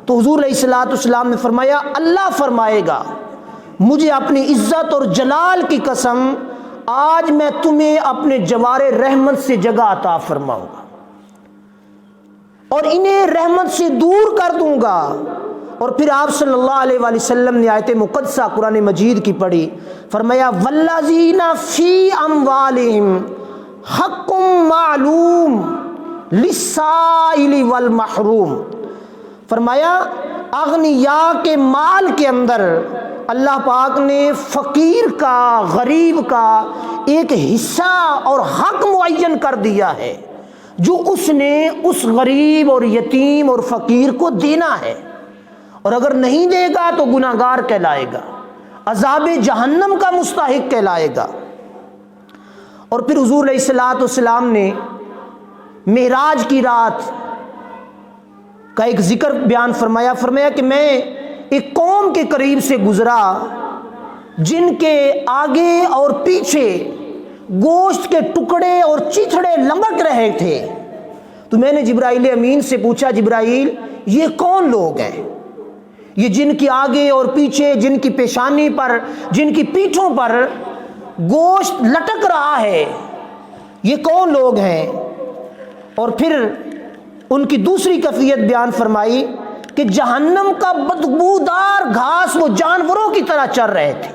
تو حضور علیہ الصلوۃ والسلام نے فرمایا اللہ فرمائے گا مجھے اپنی عزت اور جلال کی قسم آج میں تمہیں اپنے جوار رحمت سے جگہ عطا فرماؤں گا اور انہیں رحمت سے دور کر دوں گا۔ اور پھر آپ صلی اللہ علیہ وآلہ وسلم نے آیت مقدسہ قرآن مجید کی پڑھی، فرمایا والذین فی اموالہم حق معلوم للسائل والمحروم، فرمایا اغنیاء کے مال کے اندر اللہ پاک نے فقیر کا، غریب کا ایک حصہ اور حق معین کر دیا ہے جو اس نے اس غریب اور یتیم اور فقیر کو دینا ہے، اور اگر نہیں دے گا تو گناہگار کہلائے گا، عذاب جہنم کا مستحق کہلائے گا۔ اور پھر حضور علیہ الصلوۃ والسلام نے معراج کی رات کا ایک ذکر بیان فرمایا، فرمایا کہ میں ایک قوم کے قریب سے گزرا جن کے آگے اور پیچھے گوشت کے ٹکڑے اور چیتھڑے لمک رہے تھے، تو میں نے جبرائیل امین سے پوچھا جبرائیل یہ کون لوگ ہیں؟ یہ جن کی آگے اور پیچھے، جن کی پیشانی پر، جن کی پیٹھوں پر گوشت لٹک رہا ہے، یہ کون لوگ ہیں؟ اور پھر ان کی دوسری کیفیت بیان فرمائی کہ جہنم کا بدبودار گھاس وہ جانوروں کی طرح چر رہے تھے،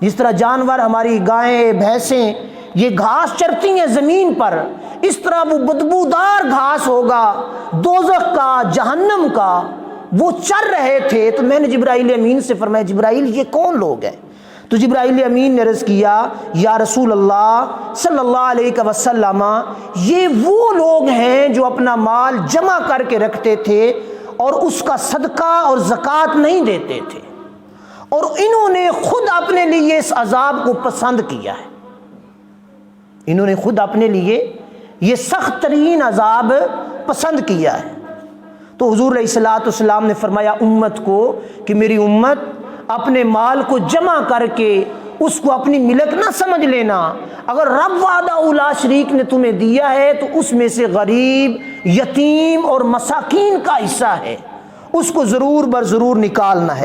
جس طرح جانور ہماری گائیں بھینسیں یہ گھاس چرتی ہیں زمین پر، اس طرح وہ بدبودار گھاس ہوگا دوزخ کا، جہنم کا، وہ چر رہے تھے۔ تو میں نے جبرائیل امین سے فرمایا جبرائیل یہ کون لوگ ہیں؟ تو جبرائیل امین نے عرض کیا یا رسول اللہ صلی اللہ علیہ وسلم یہ وہ لوگ ہیں جو اپنا مال جمع کر کے رکھتے تھے اور اس کا صدقہ اور زکوٰۃ نہیں دیتے تھے، اور انہوں نے خود اپنے لیے اس عذاب کو پسند کیا ہے، انہوں نے خود اپنے لیے یہ سخت ترین عذاب پسند کیا ہے۔ تو حضور علیہ الصلوۃ والسلام نے فرمایا امت کو کہ میری امت اپنے مال کو جمع کر کے اس کو اپنی ملک نہ سمجھ لینا، اگر رب وحدہ لا شریک نے تمہیں دیا ہے تو اس میں سے غریب، یتیم اور مساکین کا حصہ ہے، اس کو ضرور بر ضرور نکالنا ہے۔